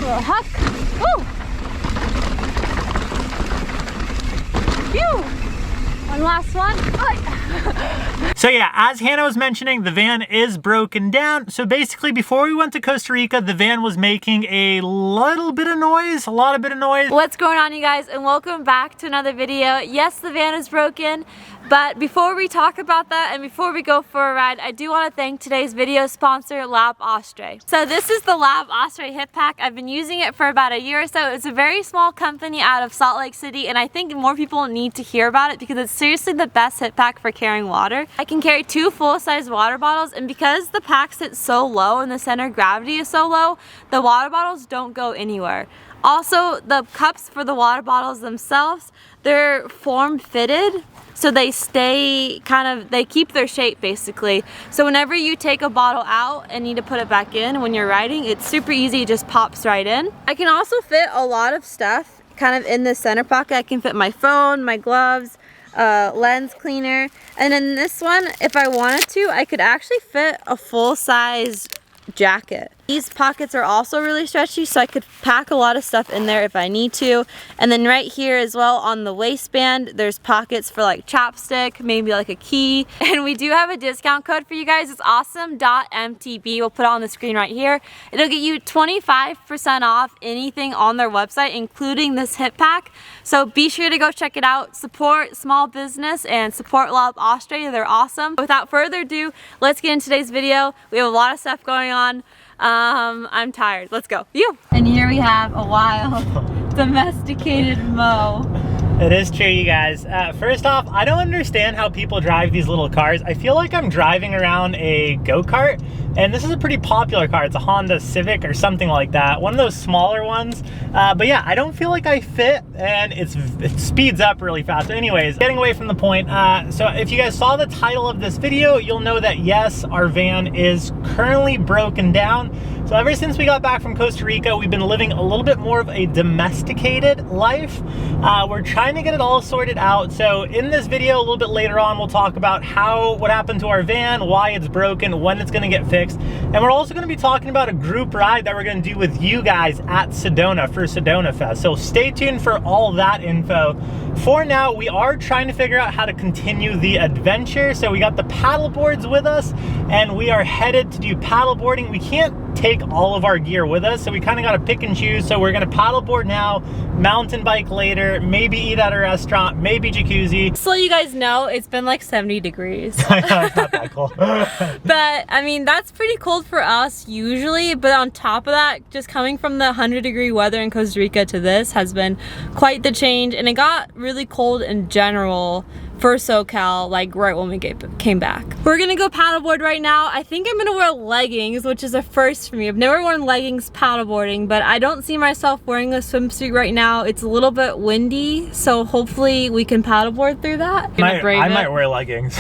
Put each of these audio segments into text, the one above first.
little huck. Woo! Phew! One last one. So yeah, as Hannah was mentioning, the van is broken down. So basically, before we went to Costa Rica, the van was making a little bit of noise, a lot of noise. What's going on, you guys, and welcome back to another video. Yes, the van is broken, but before we talk about that and before we go for a ride, I do want to thank today's video sponsor, Lab Ostre. So this is the Lab Ostre hip pack. I've been using it for about a year or so. It's a very small company out of Salt Lake City, and I think more people need to hear about it because it's seriously the best hip pack for carrying water. I can carry 2 full-size water bottles, and because the pack sits so low and the center of gravity is so low, the water bottles don't go anywhere. Also, the cups for the water bottles themselves, they're form-fitted, so they stay they keep their shape basically. So whenever you take a bottle out and need to put it back in when you're riding, it's super easy, it just pops right in. I can also fit a lot of stuff kind of in this center pocket. I can fit my phone, my gloves, lens cleaner, and in this one, if I wanted to, I could actually fit a full-size jacket. These pockets are also really stretchy, so I could pack a lot of stuff in there if I need to. And then right here as well on the waistband, there's pockets for like chapstick, maybe like a key. And we do have a discount code for you guys. It's awesome.mtb. We'll put it on the screen right here. It'll get you 25% off anything on their website, including this hip pack. So be sure to go check it out. Support small business and support Lab Ostre. They're awesome. Without further ado, let's get into today's video. We have a lot of stuff going on. I'm tired. Let's go. You. And here we have a wild, domesticated Mo. It is true, you guys. First off, I don't understand how people drive these little cars. I feel like I'm driving around a go-kart, and this is a pretty popular car. It's a Honda Civic or something like that. One of those smaller ones. But yeah, I don't feel like I fit, and it speeds up really fast. Anyways, getting away from the point. So if you guys saw the title of this video, you'll know that yes, our van is currently broken down. So ever since we got back from Costa Rica, we've been living a little bit more of a domesticated life. We're trying to get it all sorted out. So in this video, a little bit later on, we'll talk about what happened to our van, why it's broken, when it's gonna get fixed. And we're also gonna be talking about a group ride that we're gonna do with you guys at Sedona for Sedona Fest. So stay tuned for all that info. For now, we are trying to figure out how to continue the adventure. So we got the paddle boards with us, and we are headed to do paddle boarding. We can't take all of our gear with us, so we kind of got to pick and choose. So we're going to paddleboard now, mountain bike later, maybe eat at a restaurant, maybe jacuzzi. So you guys know, it's been like 70 degrees. I know, it's not that cold. But I mean, that's pretty cold for us usually, but on top of that, just coming from the 100-degree weather in Costa Rica to this has been quite the change. And it got really cold in general for SoCal, like right when we came back. We're gonna go paddleboard right now. I think I'm gonna wear leggings, which is a first for me. I've never worn leggings paddleboarding, but I don't see myself wearing a swimsuit right now. It's a little bit windy, so hopefully we can paddleboard through that. I might wear leggings.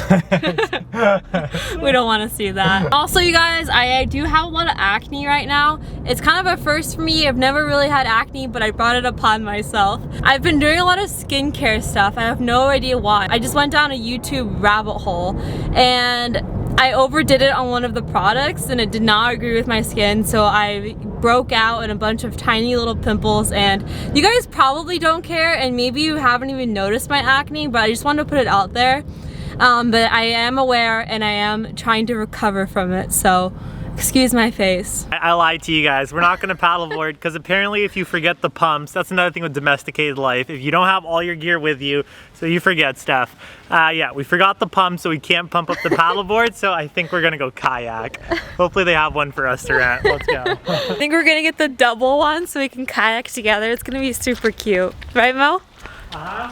We don't want to see that. Also, you guys, I do have a lot of acne right now. It's kind of a first for me. I've never really had acne, but I brought it upon myself. I've been doing a lot of skincare stuff. I have no idea why. I just went down a YouTube rabbit hole and I overdid it on one of the products and it did not agree with my skin, so I broke out in a bunch of tiny little pimples. And you guys probably don't care, and maybe you haven't even noticed my acne, but I just wanted to put it out there. But I am aware and I am trying to recover from it, so excuse my face. I lied to you guys. We're not gonna paddleboard because apparently if you forget the pumps, that's another thing with domesticated life. If you don't have all your gear with you, so you forget stuff. Yeah, we forgot the pump, so we can't pump up the paddleboard, so I think we're gonna go kayak. Hopefully they have one for us to rent. Let's go. I think we're gonna get the double one so we can kayak together. It's gonna be super cute. Right, Mo?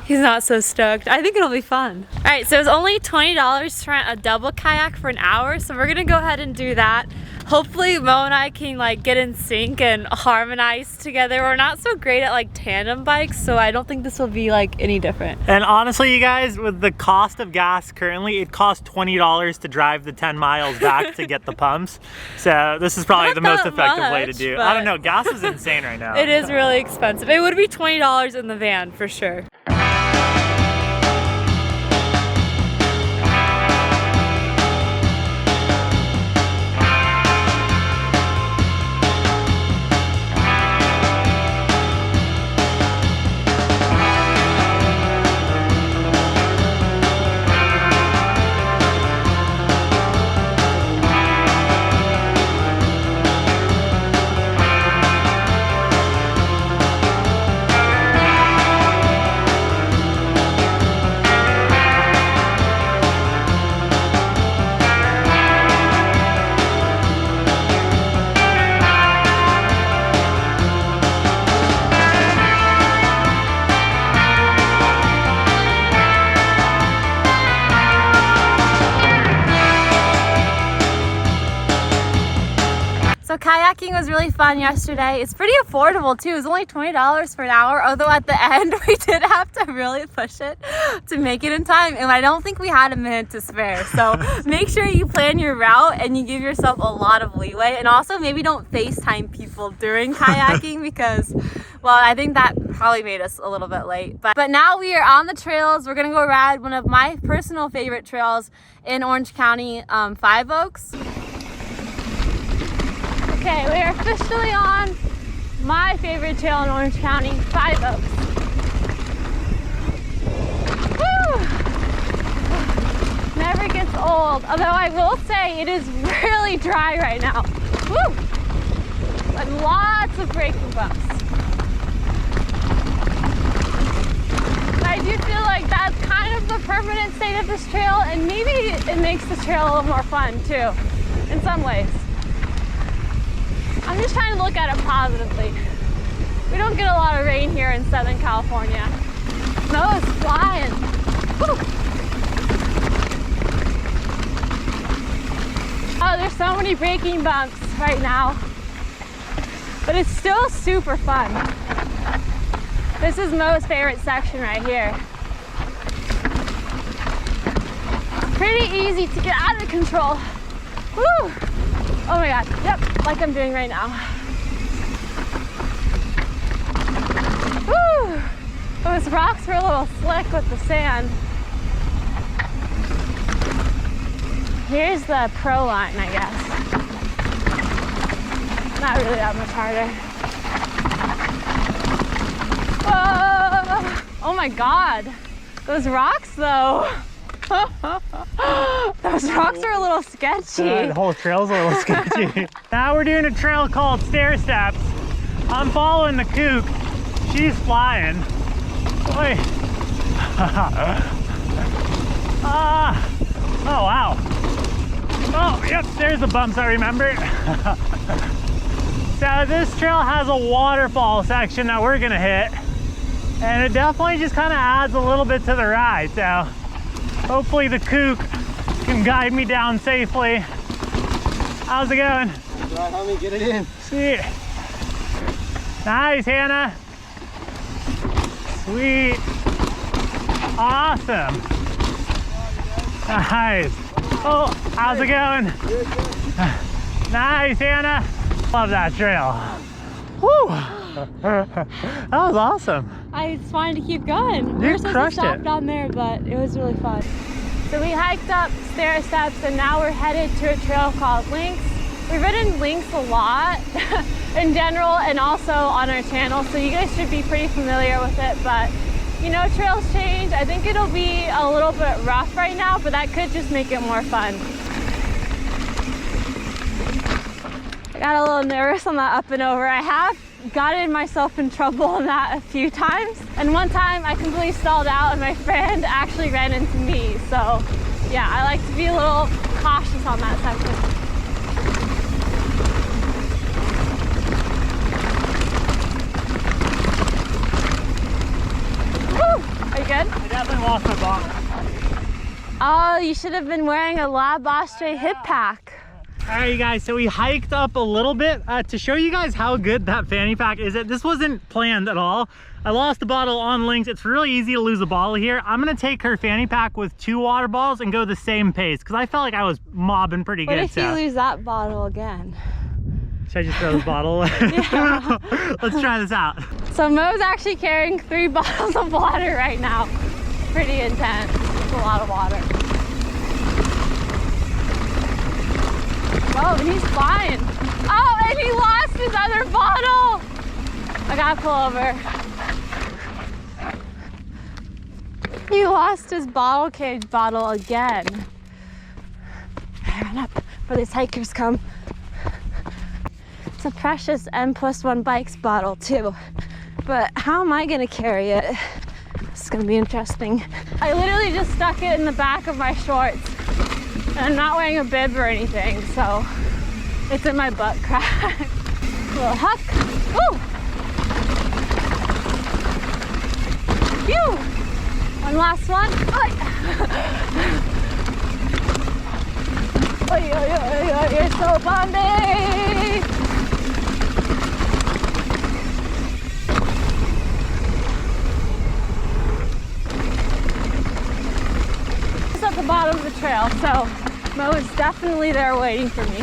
He's not so stoked. I think it'll be fun. All right, so it's only $20 to rent a double kayak for an hour, so we're gonna go ahead and do that. Hopefully Mo and I can like get in sync and harmonize together. We're not so great at like tandem bikes, so I don't think this will be like any different. And honestly, you guys, with the cost of gas currently, it costs $20 to drive the 10 miles back to get the pumps. So this is probably the most effective way to do it. I don't know, gas is insane right now. It is really expensive. It would be $20 in the van for sure. Kayaking was really fun yesterday. It's pretty affordable too. It was only $20 for an hour, although at the end we did have to really push it to make it in time, and I don't think we had a minute to spare. So make sure you plan your route and you give yourself a lot of leeway, and also maybe don't FaceTime people during kayaking because, well, I think that probably made us a little bit late. But now we are on the trails. We're gonna go ride one of my personal favorite trails in Orange County, Five Oaks. Okay, we are officially on my favorite trail in Orange County, Five Oaks. Woo! Never gets old, although I will say it is really dry right now. Woo! And lots of braking bumps. I do feel like that's kind of the permanent state of this trail, and maybe it makes the trail a little more fun too, in some ways. I'm just trying to look at it positively. We don't get a lot of rain here in Southern California. Snow is flying. Woo. Oh, there's so many braking bumps right now, but it's still super fun. This is Mo's favorite section right here. It's pretty easy to get out of control. Woo! Oh my God, yep, like I'm doing right now. Woo! Those rocks were a little slick with the sand. Here's the pro line, I guess. Not really that much harder. Whoa! Oh my God, those rocks though. Those rocks are a little sketchy. The whole trail's a little sketchy. Now we're doing a trail called Stair Steps. I'm following the kook. She's flying. Boy. Oh wow. Oh yep, there's the bumps I remember. So this trail has a waterfall section that we're gonna hit, and it definitely just kind of adds a little bit to the ride. So hopefully the kook can guide me down safely. How's it going? Right, homie, get it in. Sweet. Nice, Hannah. Sweet. Awesome. Nice. Oh, how's it going? Good, good. Nice, Hannah. Love that trail. Whew. That was awesome. I just wanted to keep going. We were supposed to stop down there, but it was really fun. So we hiked up Stair Steps, and now we're headed to a trail called Lynx. We've ridden Lynx a lot in general and also on our channel, so you guys should be pretty familiar with it. But you know, trails change. I think it'll be a little bit rough right now, but that could just make it more fun. I got a little nervous on that up and over. I have gotten myself in trouble on that a few times, and one time I completely stalled out and my friend actually ran into me. So yeah, I like to be a little cautious on that section. Woo! Are you good? I definitely lost my bottle. Oh, you should have been wearing a Lab Ostre hip pack. All right, you guys, so we hiked up a little bit to show you guys how good that fanny pack is. This wasn't planned at all. I lost the bottle on Lynx. It's really easy to lose a bottle here. I'm gonna take her fanny pack with 2 water bottles and go the same pace because I felt like I was mobbing pretty good. What if you lose that bottle again? Should I just throw this bottle away? Yeah. Let's try this out. So Mo's actually carrying 3 bottles of water right now. Pretty intense. It's a lot of water. Oh, and he's flying. Oh, and he lost his other bottle. I gotta pull over. He lost his bottle cage bottle again. I ran up before these hikers come. It's a precious M+1 Bikes bottle too. But how am I gonna carry it? It's gonna be interesting. I literally just stuck it in the back of my shorts. And I'm not wearing a bib or anything, so it's in my butt crack. Little huck. Woo! Phew! One last one. You're so bumpy. trail, so Mo is definitely there waiting for me.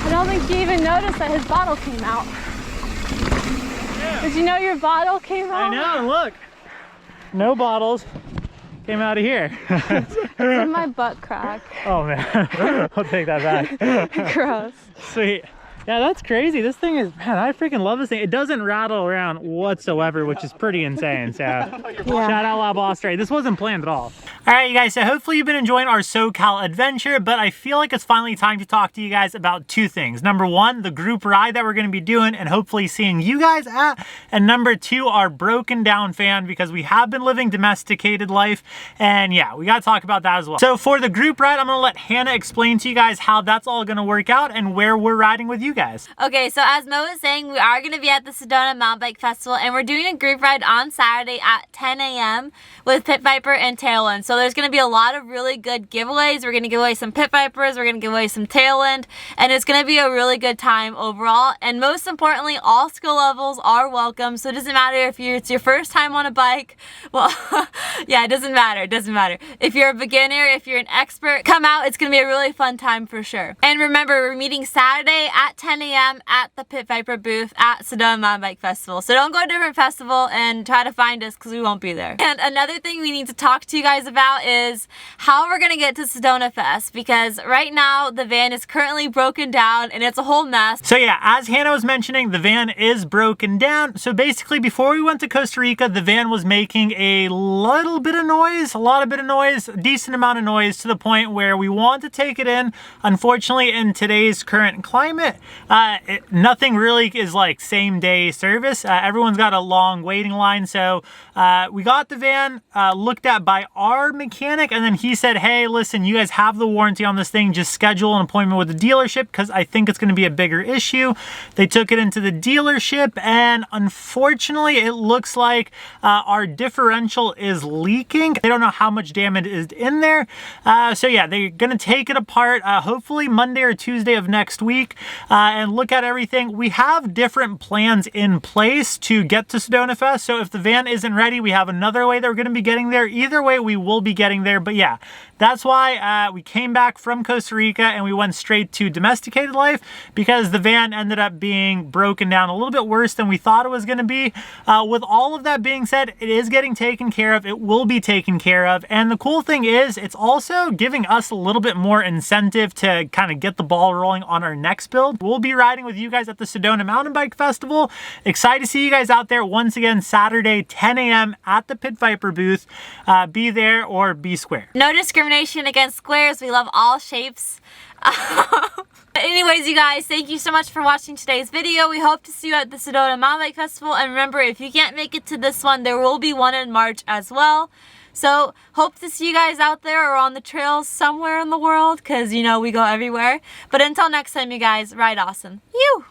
I don't think he even noticed that his bottle came out. Yeah. Did you know your bottle came out? I know, look. No bottles came out of here. It's in my butt crack. Oh man, I'll take that back. Gross. Sweet. Yeah, that's crazy. This thing is, man, I freaking love this thing. It doesn't rattle around whatsoever, which is pretty insane. So shout out Lab Austria. This wasn't planned at all. All right, you guys, so hopefully you've been enjoying our Socal adventure, but I feel like it's finally time to talk to you guys about two things. Number one, the group ride that we're going to be doing and hopefully seeing you guys at. And number two, our broken down van, because we have been living domesticated life. And yeah, we got to talk about that as well. So for the group ride, I'm going to let Hannah explain to you guys how that's all going to work out and where we're riding with you guys. Okay, so as Mo was saying, we are going to be at the Sedona Mountain Bike Festival, and we're doing a group ride on Saturday at 10 a.m. with Pit Viper and Tailwind. So there's going to be a lot of really good giveaways. We're going to give away some Pit Vipers, we're going to give away some Tailwind, and it's going to be a really good time overall. And most importantly, all skill levels are welcome, so it doesn't matter if it's your first time on a bike. Well, yeah, it doesn't matter. If you're a beginner, if you're an expert, come out. It's going to be a really fun time for sure. And remember, we're meeting Saturday at 10 a.m. at the Pit Viper booth at Sedona Mountain Bike Festival. So don't go to a different festival and try to find us because we won't be there. And another thing we need to talk to you guys about is how we're going to get to Sedona Fest, because right now the van is currently broken down and it's a whole mess. So yeah, as Hannah was mentioning, the van is broken down. So basically before we went to Costa Rica, the van was making a lot of noise, decent amount of noise, to the point where we wanted to take it in. Unfortunately, in today's current climate, nothing really is like same day service. Everyone's got a long waiting line. So we got the van looked at by our mechanic, and then he said, hey, listen, you guys have the warranty on this thing, just schedule an appointment with the dealership because I think it's going to be a bigger issue. They took it into the dealership, and unfortunately it looks like our differential is leaking. They don't know how much damage is in there. So yeah, they're going to take it apart hopefully Monday or Tuesday of next week and look at everything. We have different plans in place to get to Sedona Fest. So if the van isn't ready, we have another way that we're going to be getting there. Either way, we will be getting there. But yeah, that's why we came back from Costa Rica and we went straight to domesticated life, because the van ended up being broken down a little bit worse than we thought it was going to be. With all of that being said, it is getting taken care of. It will be taken care of. And the cool thing is it's also giving us a little bit more incentive to kind of get the ball rolling on our next build. We'll be riding with you guys at the Sedona Mountain Bike Festival. Excited to see you guys out there once again Saturday 10 a.m. at the Pit Viper booth. Be there or be square. No discrimination against squares. We love all shapes. Anyways, you guys, thank you so much for watching today's video. We hope to see you at the Sedona Mountain Bike Festival. And remember, if you can't make it to this one, there will be one in March as well. So hope to see you guys out there or on the trails somewhere in the world, because you know we go everywhere. But until next time, you guys, ride awesome. You!